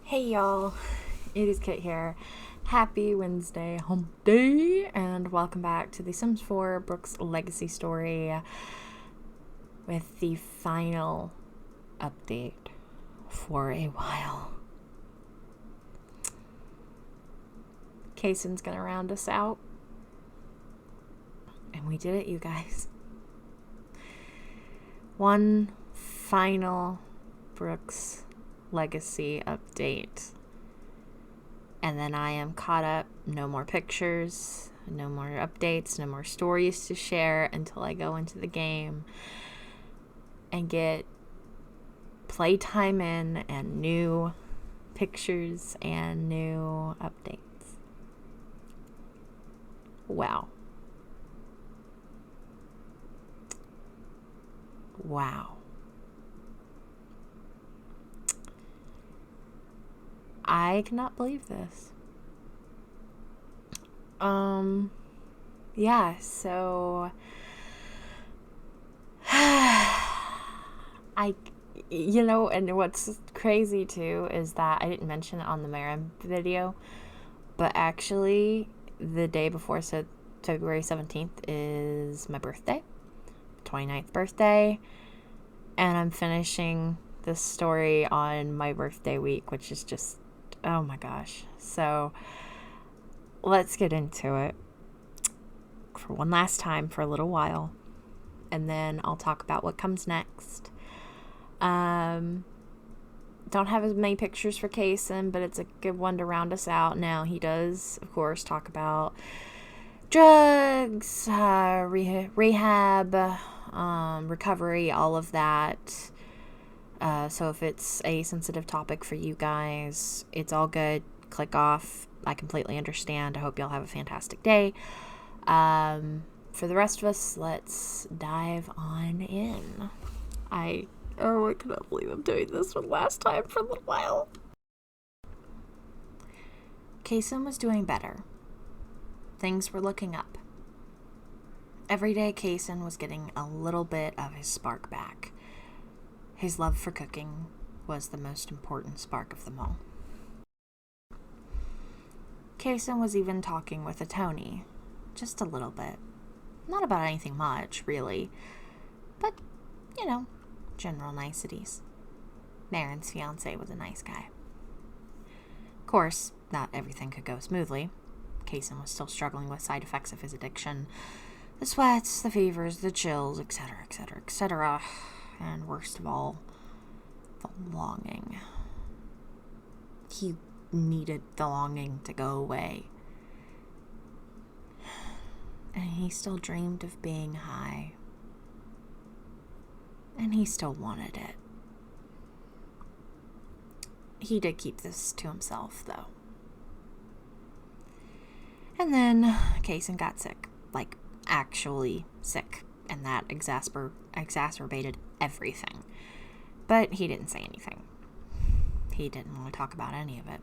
Hey y'all, it is Kit here. Happy Wednesday, hump day, and welcome back to the Sims 4 Brooks Legacy story with the final update for a while. Cayson's gonna round us out, and we did it, you guys. One final Brooks Legacy update, and then I am caught up. No more pictures, no more updates, no more stories to share until I go into the game and get playtime in and new pictures and new updates. Wow. I cannot believe this. Yeah, so and what's crazy too is that I didn't mention it on the Marin video, but actually the day before, so February 17th is my birthday, 29th birthday, and I'm finishing this story on my birthday week, which is just, oh my gosh. So let's get into it for one last time for a little while, and then I'll talk about what comes next. Don't have as many pictures for Cayson, but it's a good one to round us out. Now, he does, of course, talk about drugs, rehab, recovery, all of that. So if it's a sensitive topic for you guys, it's all good. Click off. I completely understand. I hope y'all have a fantastic day. For the rest of us, let's dive on in. I cannot believe I'm doing this one last time for a little while. Cayson was doing better. Things were looking up. Every day, Cayson was getting a little bit of his spark back. His love for cooking was the most important spark of them all. Cayson was even talking with a Tony, just a little bit. Not about anything much, really, but, general niceties. Marin's fiance was a nice guy. Of course, not everything could go smoothly. Cayson was still struggling with side effects of his addiction. The sweats, the fevers, the chills, etc., etc., etc., and worst of all, the longing. He needed the longing to go away. And he still dreamed of being high. And he still wanted it. He did keep this to himself, though. And then Cayson got sick. Like, actually sick. And that exacerbated everything. But he didn't say anything. He didn't want to talk about any of it.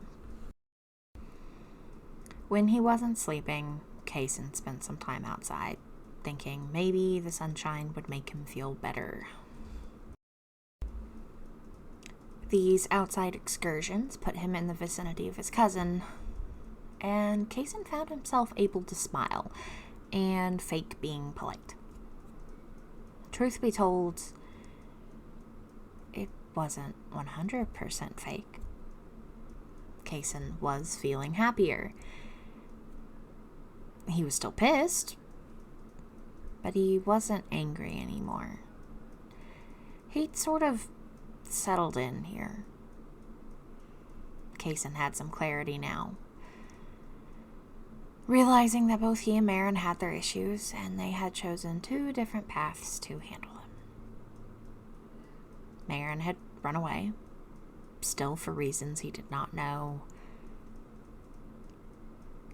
When he wasn't sleeping, Cayson spent some time outside, thinking maybe the sunshine would make him feel better. These outside excursions put him in the vicinity of his cousin, and Cayson found himself able to smile and fake being polite. Truth be told, it wasn't 100% fake. Cayson was feeling happier. He was still pissed, but he wasn't angry anymore. He'd sort of settled in here. Cayson had some clarity now, realizing that both he and Marin had their issues, and they had chosen two different paths to handle them. Marin had run away, still for reasons he did not know.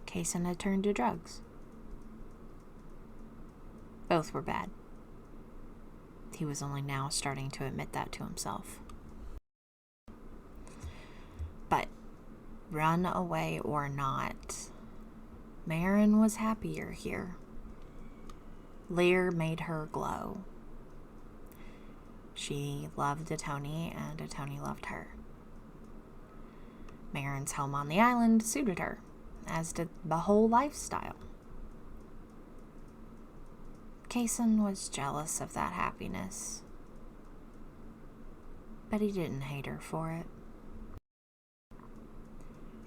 Cayson had turned to drugs. Both were bad. He was only now starting to admit that to himself. But, run away or not, Marin was happier here. Lear made her glow. She loved a Tony, and a Tony loved her. Marin's home on the island suited her, as did the whole lifestyle. Cayson was jealous of that happiness, but he didn't hate her for it.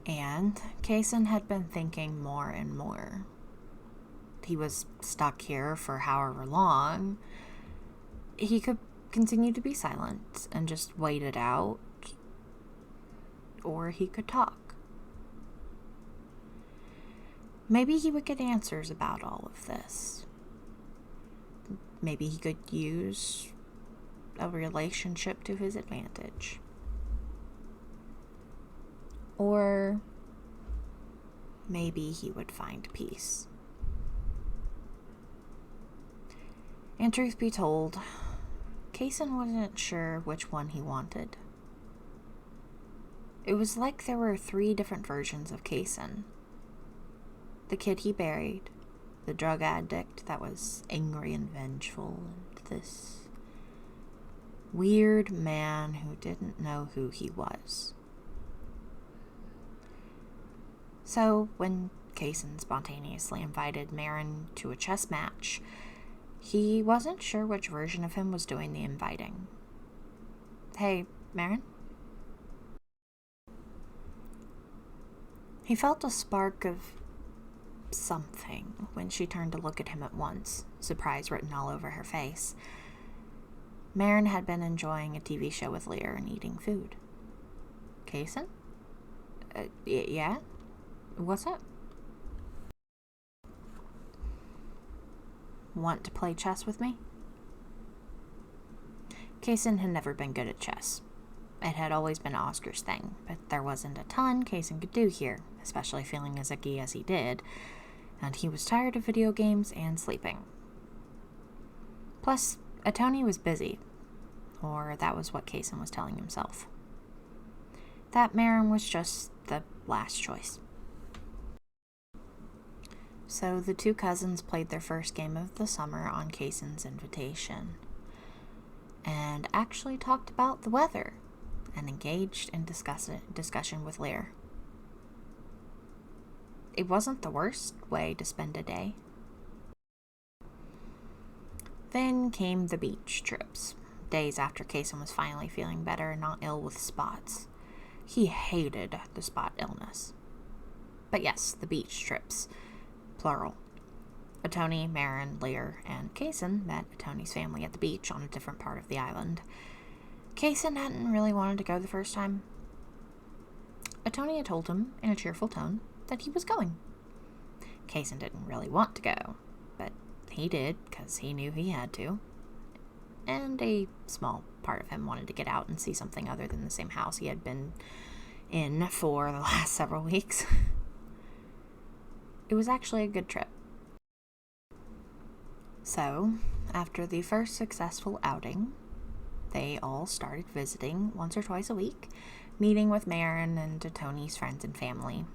And Cayson had been thinking more and more. He was stuck here for however long. He could continue to be silent and just wait it out, or he could talk. Maybe he would get answers about all of this. Maybe he could use a relationship to his advantage. Or maybe he would find peace. And truth be told, Cayson wasn't sure which one he wanted. It was like there were 3 different versions of Cayson. The kid he buried, the drug addict that was angry and vengeful, and this weird man who didn't know who he was. So, when Cayson spontaneously invited Marin to a chess match, he wasn't sure which version of him was doing the inviting. Hey, Marin? He felt a spark of something when she turned to look at him at once, surprise written all over her face. Marin had been enjoying a TV show with Lear and eating food. Cayson? Yeah? What's up? Want to play chess with me? Cayson had never been good at chess. It had always been Oscar's thing, but there wasn't a ton Cayson could do here, especially feeling as icky as he did, and he was tired of video games and sleeping. Plus, Tony was busy, or that was what Cayson was telling himself. That Marin was just the last choice. So the 2 cousins played their first game of the summer on Cayson's invitation, and actually talked about the weather, and engaged in discussion with Lear. It wasn't the worst way to spend a day. Then came the beach trips, days after Cayson was finally feeling better and not ill with spots. He hated the spot illness. But yes, the beach trips. Plural. Tony, Marin, Lear, and Cayson met Tony's family at the beach on a different part of the island. Cayson hadn't really wanted to go the first time. Tony had told him, in a cheerful tone, that he was going. Cayson didn't really want to go, but he did because he knew he had to. And a small part of him wanted to get out and see something other than the same house he had been in for the last several weeks. It was actually a good trip. So, after the first successful outing, they all started visiting once or twice a week, meeting with Marin and Tony's friends and family.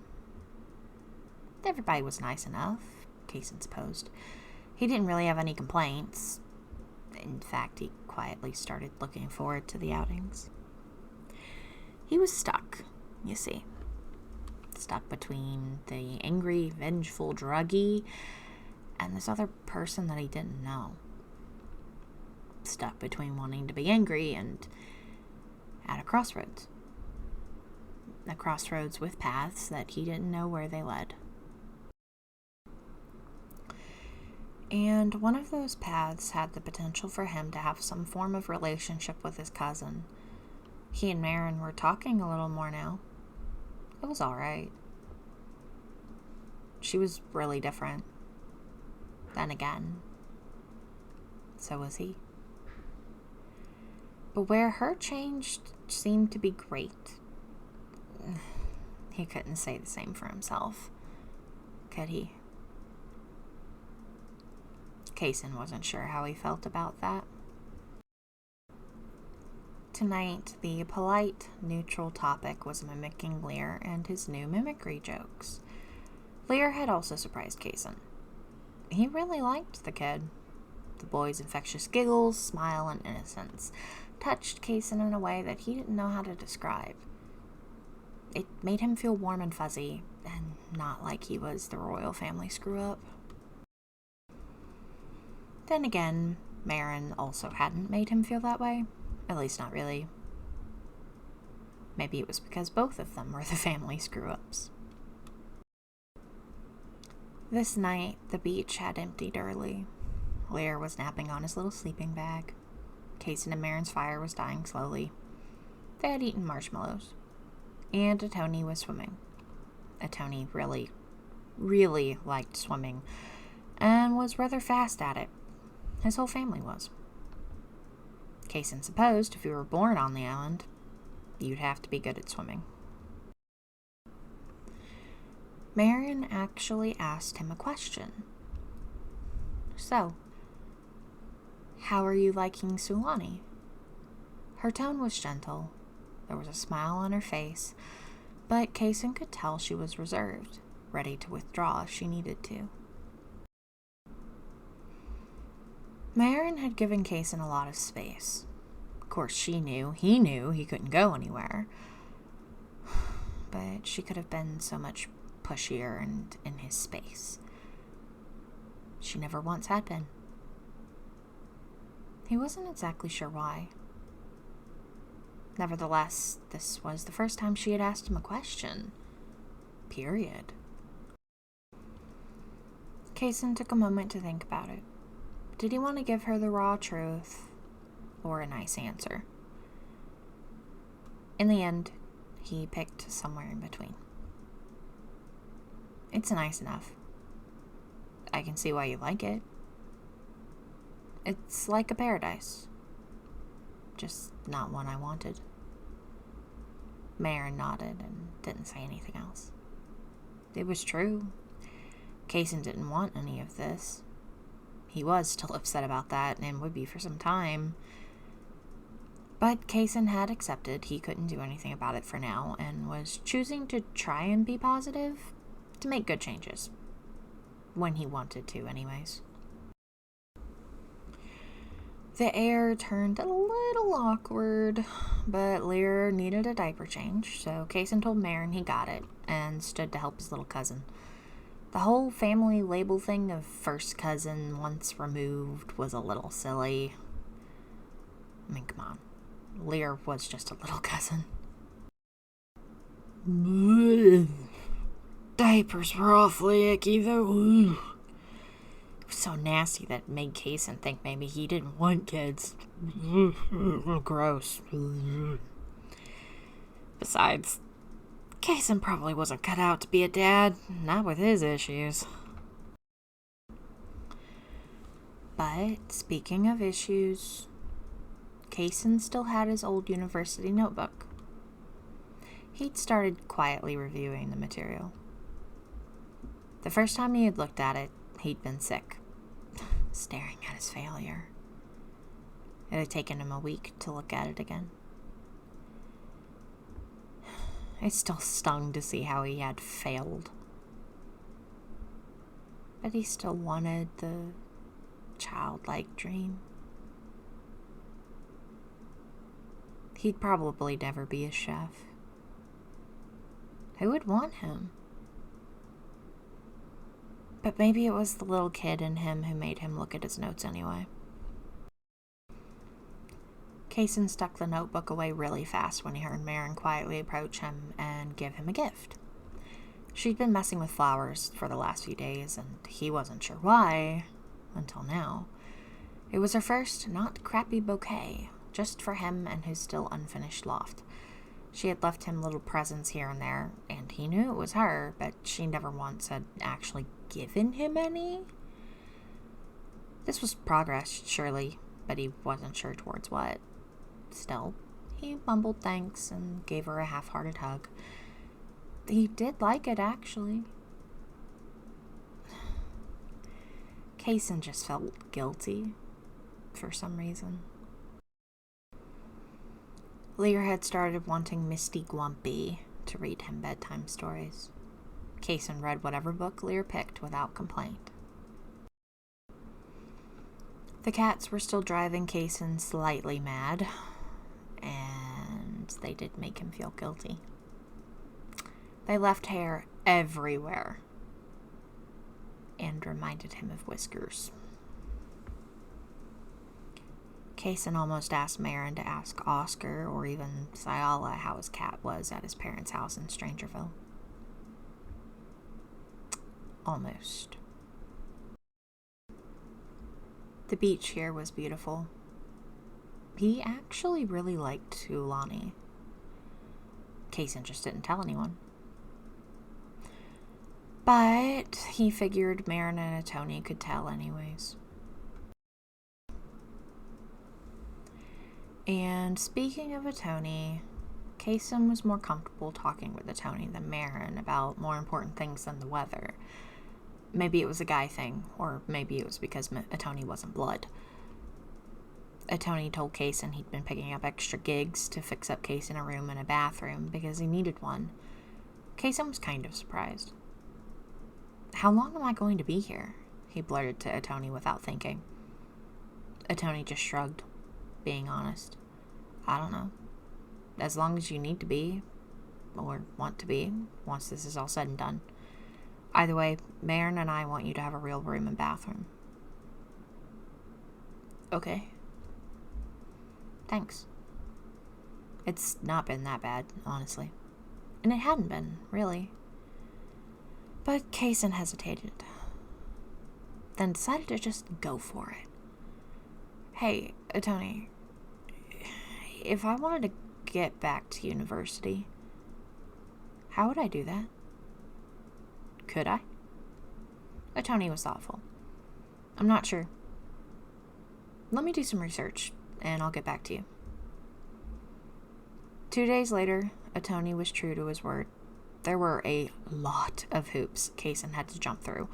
Everybody was nice enough, Cayson supposed. He didn't really have any complaints. In fact, he quietly started looking forward to the outings. He was stuck, you see. Stuck between the angry, vengeful druggie and this other person that he didn't know. Stuck between wanting to be angry and at a crossroads. A crossroads with paths that he didn't know where they led. And one of those paths had the potential for him to have some form of relationship with his cousin. He and Marin were talking a little more now. It was alright. She was really different. Then again, so was he. But where her change seemed to be great, he couldn't say the same for himself, could he? Cayson wasn't sure how he felt about that. Tonight, the polite, neutral topic was mimicking Lear and his new mimicry jokes. Lear had also surprised Cayson. He really liked the kid. The boy's infectious giggles, smile, and innocence touched Cayson in a way that he didn't know how to describe. It made him feel warm and fuzzy, and not like he was the royal family screw-up. Then again, Marin also hadn't made him feel that way. At least not really. Maybe it was because both of them were the family screw-ups. This night, the beach had emptied early. Lear was napping on his little sleeping bag. Cayson and Marin's fire was dying slowly. They had eaten marshmallows. And Atoni was swimming. Atoni really, really liked swimming and was rather fast at it. His whole family was. Cayson supposed if you were born on the island, you'd have to be good at swimming. Marin actually asked him a question. So, how are you liking Sulani? Her tone was gentle. There was a smile on her face, but Cayson could tell she was reserved, ready to withdraw if she needed to. Marin had given Cayson a lot of space. Of course, he knew he couldn't go anywhere. But she could have been so much pushier and in his space. She never once had been. He wasn't exactly sure why. Nevertheless, this was the first time she had asked him a question. Period. Cayson took a moment to think about it. Did he want to give her the raw truth or a nice answer? In the end, he picked somewhere in between. It's nice enough. I can see why you like it. It's like a paradise. Just not one I wanted. Marin nodded and didn't say anything else. It was true. Cayson didn't want any of this. He was still upset about that and would be for some time. But Cayson had accepted he couldn't do anything about it for now and was choosing to try and be positive, to make good changes. When he wanted to, anyways. The air turned a little awkward, but Lear needed a diaper change, so Cayson told Marin he got it and stood to help his little cousin. The whole family label thing of first cousin once removed was a little silly. I mean, come on. Lear was just a little cousin. Diapers were awfully icky, though. It was so nasty that it made Cayson think maybe he didn't want kids. Gross. Besides, Cayson probably wasn't cut out to be a dad, not with his issues. But, speaking of issues, Cayson still had his old university notebook. He'd started quietly reviewing the material. The first time he had looked at it, he'd been sick, staring at his failure. It had taken him a week to look at it again. It still stung to see how he had failed. But he still wanted the childlike dream. He'd probably never be a chef. Who would want him? But maybe it was the little kid in him who made him look at his notes anyway. Cayson stuck the notebook away really fast when he heard Marin quietly approach him and give him a gift. She'd been messing with flowers for the last few days, and he wasn't sure why, until now. It was her first, not crappy bouquet, just for him and his still unfinished loft. She had left him little presents here and there, and he knew it was her, but she never once had actually given him any. This was progress, surely, but he wasn't sure towards what. Still, he mumbled thanks and gave her a half-hearted hug. He did like it, actually. Cayson just felt guilty for some reason. Lear had started wanting Misty Gwumpy to read him bedtime stories. Cayson read whatever book Lear picked without complaint. The cats were still driving Cayson slightly mad, and they did make him feel guilty. They left hair everywhere and reminded him of whiskers. Cayson almost asked Marin to ask Oscar or even Sayala how his cat was at his parents' house in Strangerville. Almost. The beach here was beautiful. He actually really liked Tulani. Cayson just didn't tell anyone. But he figured Marin and Tony could tell anyways. And speaking of Tony, Cayson was more comfortable talking with Tony than Marin about more important things than the weather. Maybe it was a guy thing, or maybe it was because Tony wasn't blood. Tony told Cayson he'd been picking up extra gigs to fix up Cayson a room and a bathroom because he needed one. Cayson was kind of surprised. "How long am I going to be here?" he blurted to Tony without thinking. Tony just shrugged, being honest. "I don't know. As long as you need to be, or want to be, once this is all said and done. Either way, Marin and I want you to have a real room and bathroom." "Okay. Thanks." It's not been that bad, honestly. And it hadn't been, really. But Cayson hesitated, then decided to just go for it. "Hey, Tony, if I wanted to get back to university, how would I do that? Could I?" Tony was thoughtful. "I'm not sure. Let me do some research, and I'll get back to you." 2 days later, Tony was true to his word. There were a lot of hoops Cayson had to jump through.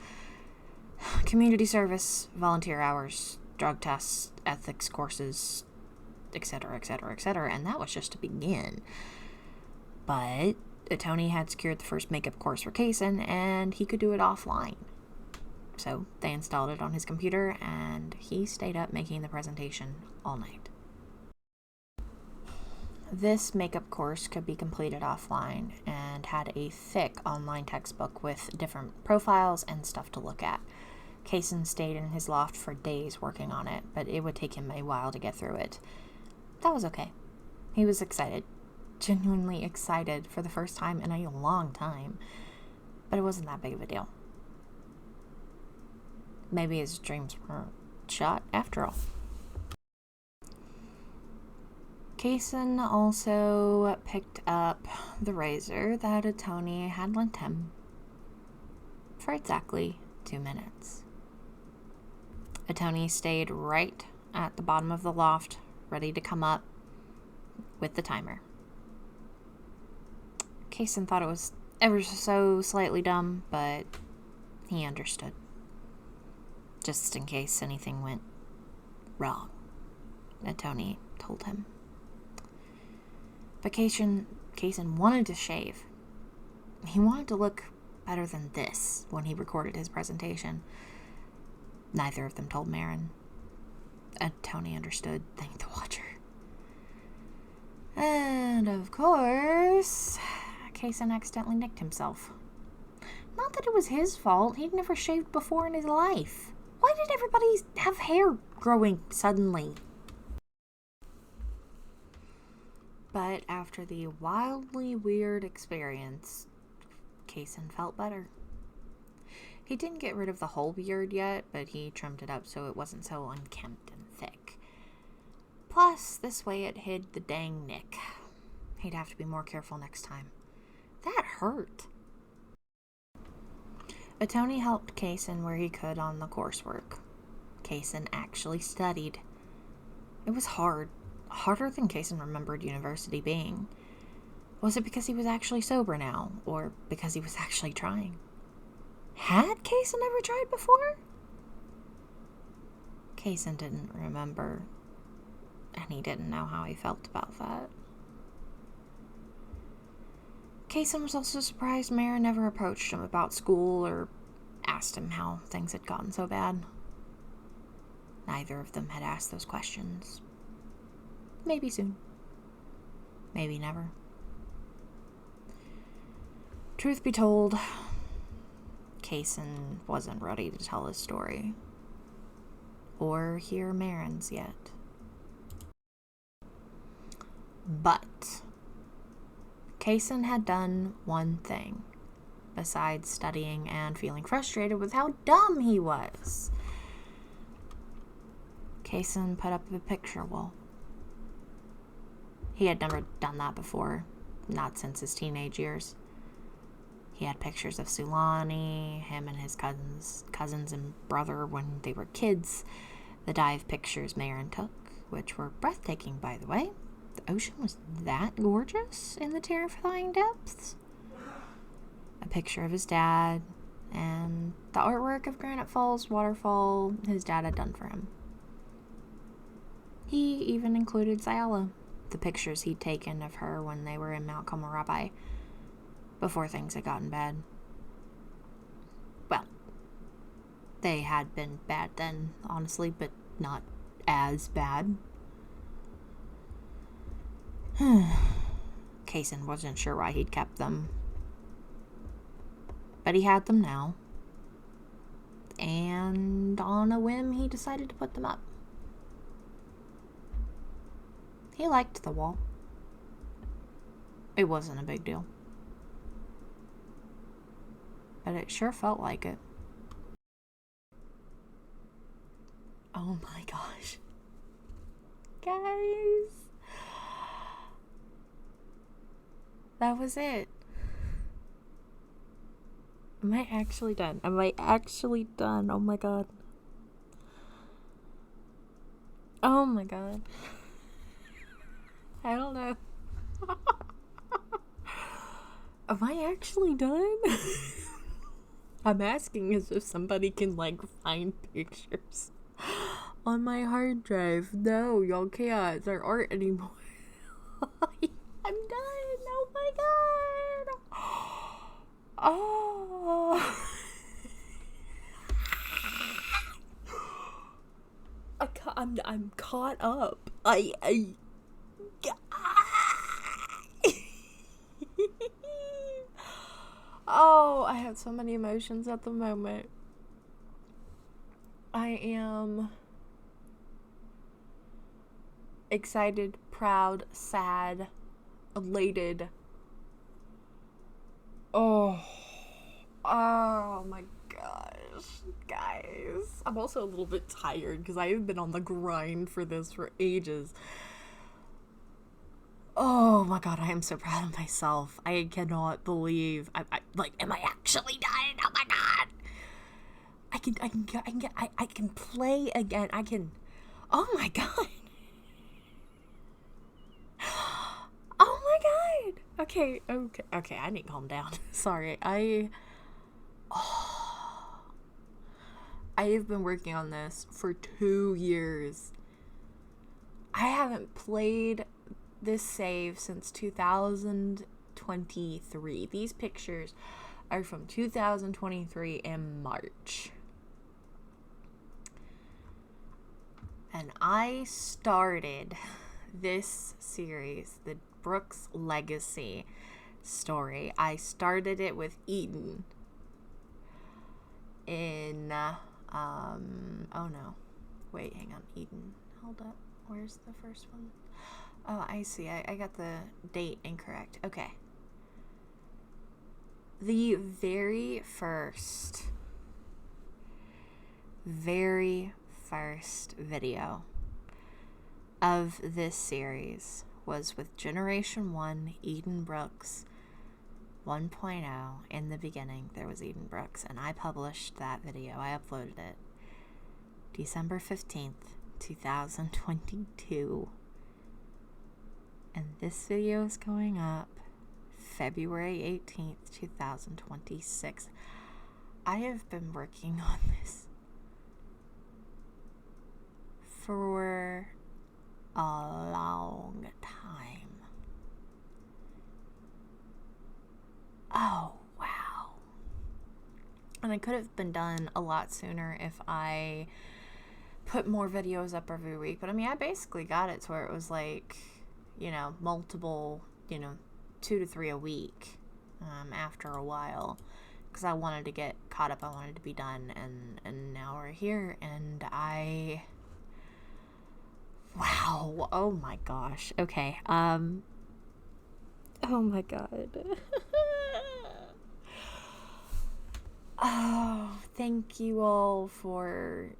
Community service, volunteer hours, drug tests, ethics courses, etc., etc., etc., and that was just to begin. But Tony had secured the first makeup course for Cayson, and he could do it offline. So they installed it on his computer, and he stayed up making the presentation all night. This makeup course could be completed offline and had a thick online textbook with different profiles and stuff to look at. Cayson stayed in his loft for days working on it, but it would take him a while to get through it. That was okay. He was excited. Genuinely excited for the first time in a long time. But it wasn't that big of a deal. Maybe his dreams weren't shot after all. Cayson also picked up the razor that Tony had lent him for exactly 2 minutes. Tony stayed right at the bottom of the loft, ready to come up with the timer. Cayson thought it was ever so slightly dumb, but he understood. Just in case anything went wrong, Tony told him. But Cayson wanted to shave. He wanted to look better than this when he recorded his presentation. Neither of them told Marin. Tony understood, thanked the watcher. And of course, Cayson accidentally nicked himself. Not that it was his fault. He'd never shaved before in his life. Why did everybody have hair growing suddenly? But after the wildly weird experience, Cayson felt better. He didn't get rid of the whole beard yet, but he trimmed it up so it wasn't so unkempt and thick. Plus, this way it hid the dang nick. He'd have to be more careful next time. That hurt. Tony helped Cayson where he could on the coursework. Cayson actually studied. It was hard. Harder than Cayson remembered university being. Was it because he was actually sober now, or because he was actually trying? Had Cayson ever tried before? Cayson didn't remember, and he didn't know how he felt about that. Cayson was also surprised Marin never approached him about school or asked him how things had gotten so bad. Neither of them had asked those questions. Maybe soon. Maybe never. Truth be told, Cayson wasn't ready to tell his story. Or hear Marin's yet. But Cayson had done one thing, besides studying and feeling frustrated with how dumb he was. Cayson put up a picture wall. He had never done that before, not since his teenage years. He had pictures of Sulani, him and his cousins and brother when they were kids. The dive pictures Marin took, which were breathtaking, by the way. The ocean was that gorgeous in the terrifying depths. A picture of his dad, and the artwork of Granite Falls waterfall his dad had done for him. He even included Sayala, the pictures he'd taken of her when they were in Mount Komorebi, before things had gotten bad. Well, they had been bad then, honestly, but not as bad. Cayson wasn't sure why he'd kept them. But he had them now. And on a whim, he decided to put them up. He liked the wall. It wasn't a big deal. But it sure felt like it. Oh my gosh. Guys. That was it. Am I actually done? Am I actually done? Oh my god. Oh my god. I don't know. Am I actually done? I'm asking as if somebody can, like, find pictures on my hard drive. No, y'all can't. There aren't anymore. I'm done. Oh my god. Oh. I'm caught up. Oh, I have so many emotions at the moment. I am excited, proud, sad, elated. Oh my gosh, guys. I'm also a little bit tired because I have been on the grind for this for ages. Oh my god, I am so proud of myself. I cannot believe I am I actually done? Oh my god. I can play again. Oh my god. Oh my god. Okay, I need to calm down. Sorry. I have been working on this for 2 years. I haven't played this save since 2023. These pictures are from 2023 in March. And I started this series, the Brooks Legacy story. I started it with Eden in oh no. Wait, hang on. Eden. Hold up. Where's the first one? Oh, I see. I got the date incorrect. Okay. The very first video of this series was with Generation 1 Eden Brooks 1.0. In the beginning, there was Eden Brooks, and I published that video. I uploaded it December 15th, 2022. And this video is going up February 18th, 2026. I have been working on this for a long time. Oh, wow. And it could have been done a lot sooner if I put more videos up every week. But I mean, I basically got it to where it was like, multiple, 2 to 3 a week. after a while, because I wanted to get caught up. I wanted to be done, and now we're here, and wow, oh my gosh. Okay, oh my god. Oh, thank you all for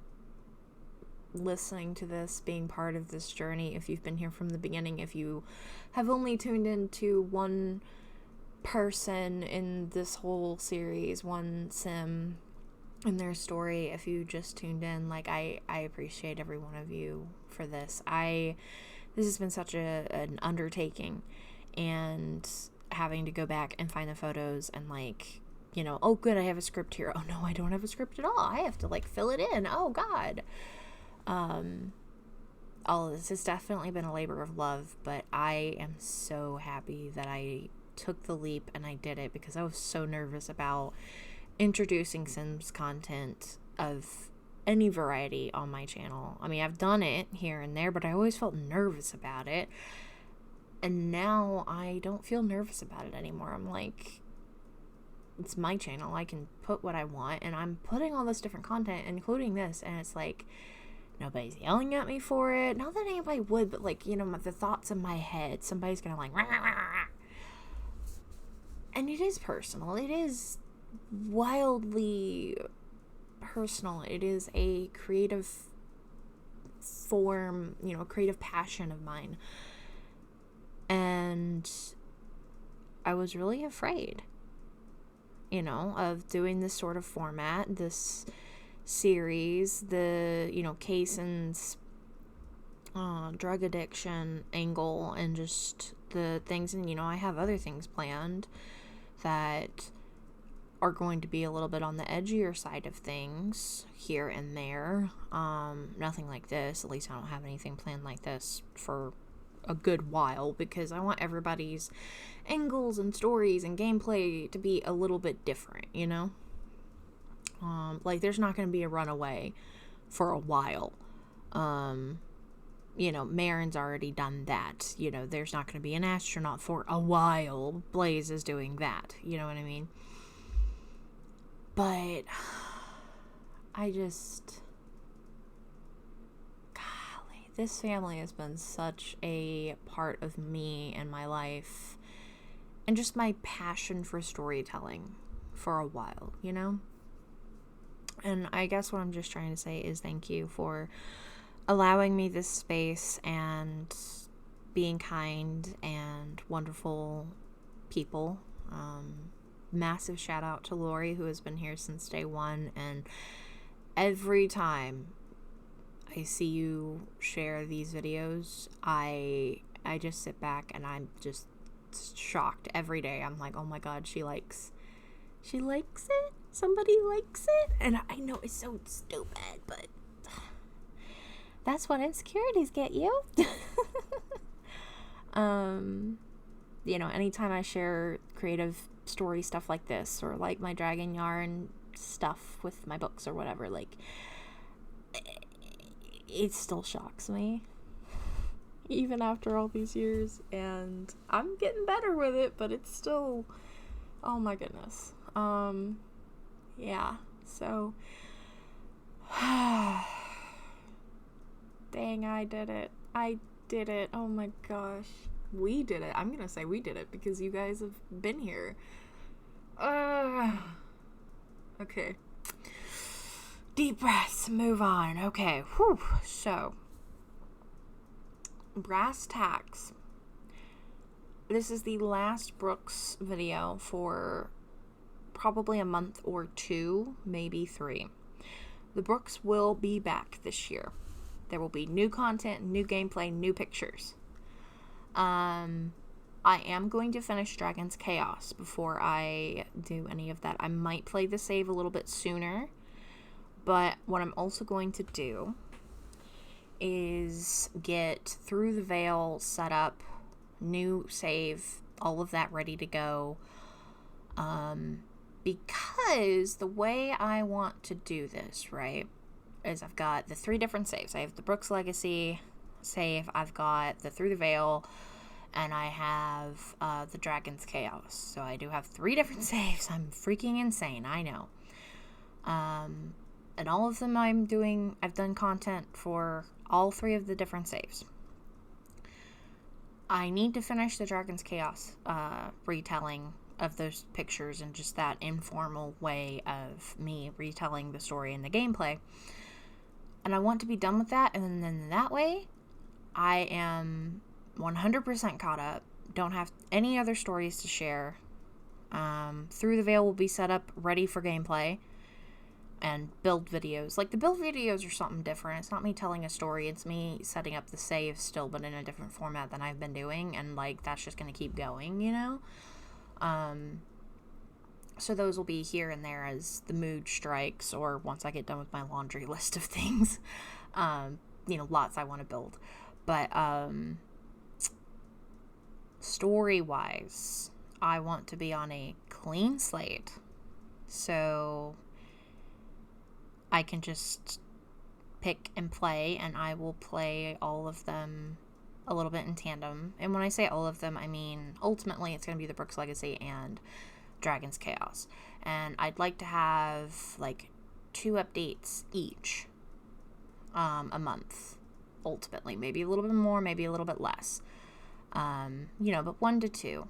listening to this, being part of this journey. If you've been here from the beginning, if you have only tuned into one person in this whole series, one sim and their story, if you just tuned in, like, I appreciate every one of you for this. This has been such an undertaking, and having to go back and find the photos and, like, you know, oh good, I have a script here. Oh no, I don't have a script at all. I have to, like, fill it in. Oh god. All of this has definitely been a labor of love, but I am so happy that I took the leap and I did it, because I was so nervous about introducing Sims content of any variety on my channel. I mean, I've done it here and there, but I always felt nervous about it. And now I don't feel nervous about it anymore. I'm like, it's my channel. I can put what I want, and I'm putting all this different content, including this, and it's like, nobody's yelling at me for it. Not that anybody would, but, like, you know, the thoughts in my head, somebody's gonna, like, rah, rah, rah. And it is personal. It is wildly personal. It is a creative form, you know, creative passion of mine. And I was really afraid, you know, of doing this sort of format, this series, the, you know, Cayson's drug addiction angle, and just the things. And, you know, I have other things planned that are going to be a little bit on the edgier side of things here and there. Nothing like this. At least I don't have anything planned like this for a good while, because I want everybody's angles and stories and gameplay to be a little bit different, you know? Like, there's not going to be a runaway for a while. You know, Marin's already done that. You know, there's not going to be an astronaut for a while. Blaze is doing that. You know what I mean? But I just, golly, this family has been such a part of me and my life, and just my passion for storytelling for a while, you know? And I guess what I'm just trying to say is thank you for allowing me this space, and being kind and wonderful people. Massive shout out to Lori, who has been here since day one, and every time I see you share these videos, I just sit back and I'm just shocked every day. I'm like, oh my god, she likes it? Somebody likes it? And I know it's so stupid, but that's what insecurities get you. You know, anytime I share creative story stuff like this, or like my dragon yarn stuff with my books or whatever, like, it still shocks me even after all these years, and I'm getting better with it, but it's still, oh my goodness. Yeah, so dang, I did it. Oh my gosh, we did it. I'm gonna say we did it, because you guys have been here. Okay, deep breaths, move on. Okay, whew. So, brass tacks. This is the last Brooks video for probably a month or two, maybe 3. The Brooks will be back this year. There will be new content, new gameplay, new pictures. I am going to finish Dragon's Chaos before I do any of that. I might play the save a little bit sooner, but what I'm also going to do is get Through the Veil set up, new save, all of that ready to go. Because the way I want to do this, right, is I've got the 3 different saves. I have the Brooks Legacy save, I've got the Through the Veil, and I have the Dragon's Chaos. So I do have 3 different saves. I'm freaking insane, I know. And all of them I've done content for all 3 of the different saves. I need to finish the Dragon's Chaos retelling of those pictures and just that informal way of me retelling the story and the gameplay. And I want to be done with that, and then that way I am 100% caught up, don't have any other stories to share. Through the Veil will be set up ready for gameplay and build videos. Like, the build videos are something different. It's not me telling a story, it's me setting up the save still, but in a different format than I've been doing, and like that's just gonna keep going, you know. So those will be here and there as the mood strikes, or once I get done with my laundry list of things. Lots I want to build. But story-wise, I want to be on a clean slate, so I can just pick and play, and I will play all of them a little bit in tandem. And when I say all of them, I mean ultimately it's going to be the Brooks Legacy and Dragon's Chaos. And I'd like to have like 2 updates each a month, ultimately. Maybe a little bit more, maybe a little bit less. But 1 to 2.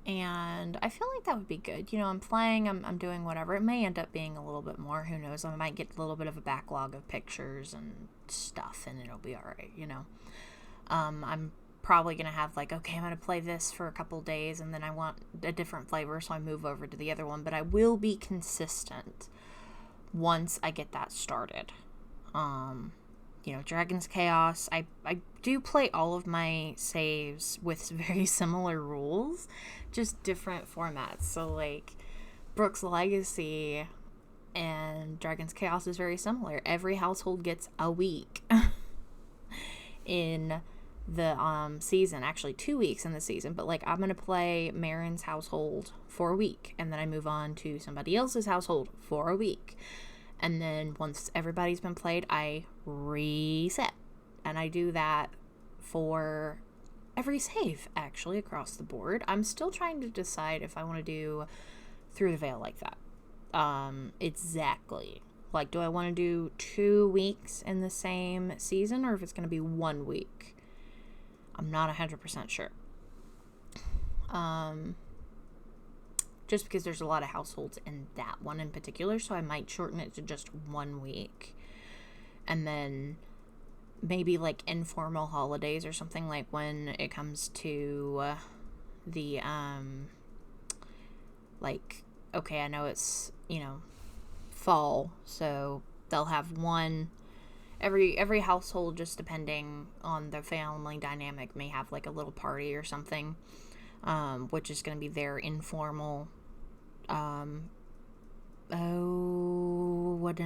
And I feel like that would be good. I'm playing, I'm doing whatever. It may end up being a little bit more. Who knows? I might get a little bit of a backlog of pictures and stuff, and it'll be alright, I'm probably going to have like, okay, I'm going to play this for a couple days, and then I want a different flavor, so I move over to the other one. But I will be consistent once I get that started. Dragon's Chaos, I do play all of my saves with very similar rules, just different formats. So, like, Brooks Legacy and Dragon's Chaos is very similar. Every household gets a week in the season. Actually, 2 weeks in the season. But, like, I'm going to play Marin's household for a week, and then I move on to somebody else's household for a week. And then once everybody's been played, I reset. And I do that for every save, actually, across the board. I'm still trying to decide if I want to do Through the Veil like that. Exactly. Like, do I want to do 2 weeks in the same season, or if it's going to be 1 week? I'm not 100% sure. Just because there's a lot of households in that one in particular, so I might shorten it to just 1 week. And then maybe like informal holidays or something, like when it comes to the okay, I know it's fall, so they'll have one every household, just depending on the family dynamic, may have like a little party or something, which is going to be their informal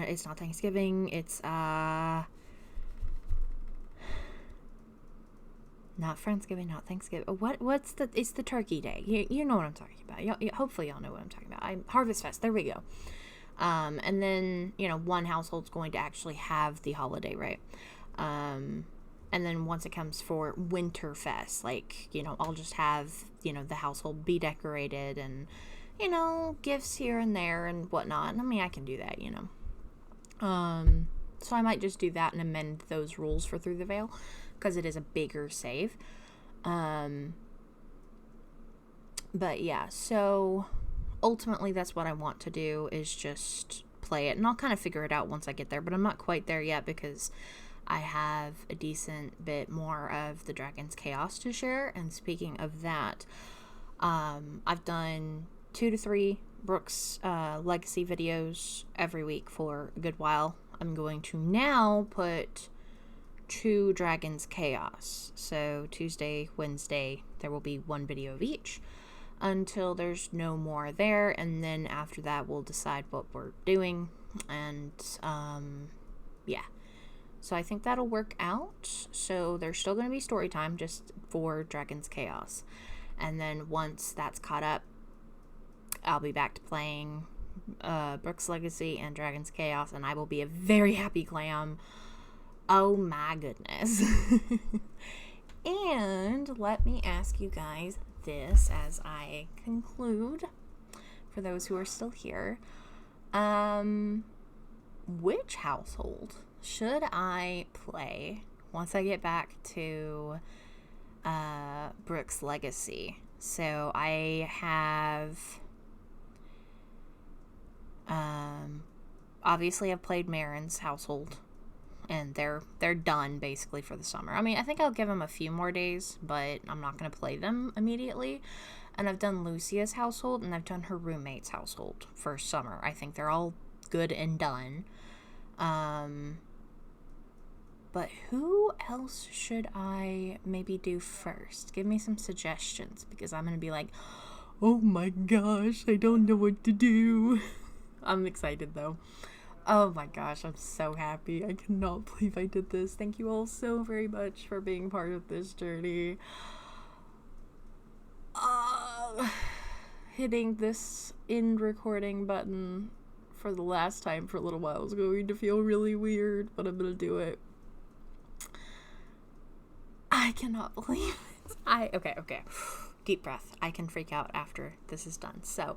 it's not Thanksgiving, it's not Friendsgiving, not Thanksgiving. It's the turkey day. You know what I'm talking about. Hopefully y'all know what I'm talking about. Harvest Fest, there we go. And then, one household's going to actually have the holiday, right? And then once it comes for Winterfest, like, I'll just have, the household be decorated and, gifts here and there and whatnot. I mean, I can do that, So I might just do that and amend those rules for Through the Veil, because it is a bigger save. But yeah, so ultimately that's what I want to do, is just play it, and I'll kind of figure it out once I get there, but I'm not quite there yet because I have a decent bit more of the Dragon's Chaos to share. And speaking of that, I've done 2 to 3 Brooks Legacy videos every week for a good while. I'm going to now put 2 Dragon's Chaos. So Tuesday, Wednesday, there will be 1 video of each until there's no more there. And then after that, we'll decide what we're doing. And yeah. So I think that'll work out. So there's still going to be story time just for Dragon's Chaos. And then once that's caught up, I'll be back to playing Brooks Legacy and Dragon's Chaos, and I will be a very happy clam Oh my goodness. And let me ask you guys this as I conclude, for those who are still here. Which household should I play once I get back to Brooke's Legacy? So I have obviously I've played Marin's household, and they're done basically for the summer. I mean, I think I'll give them a few more days, but I'm not going to play them immediately. And I've done Lucia's household, and I've done her roommate's household for summer. I think they're all good and done. But who else should I maybe do first? Give me some suggestions, because I'm going to be like, oh my gosh, I don't know what to do. I'm excited though. Oh my gosh, I'm so happy. I cannot believe I did this. Thank you all so very much for being part of this journey. Hitting this end recording button for the last time for a little while is going to feel really weird, but I'm gonna do it. I cannot believe it. Okay. Deep breath. I can freak out after this is done. So,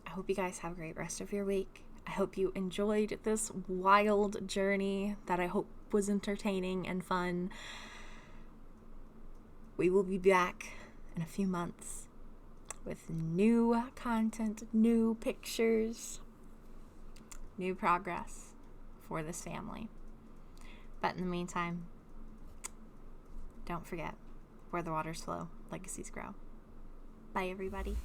I hope you guys have a great rest of your week. I hope you enjoyed this wild journey that I hope was entertaining and fun. We will be back in a few months with new content, new pictures, new progress for this family. But in the meantime, don't forget, where the waters flow, legacies grow. Bye, everybody.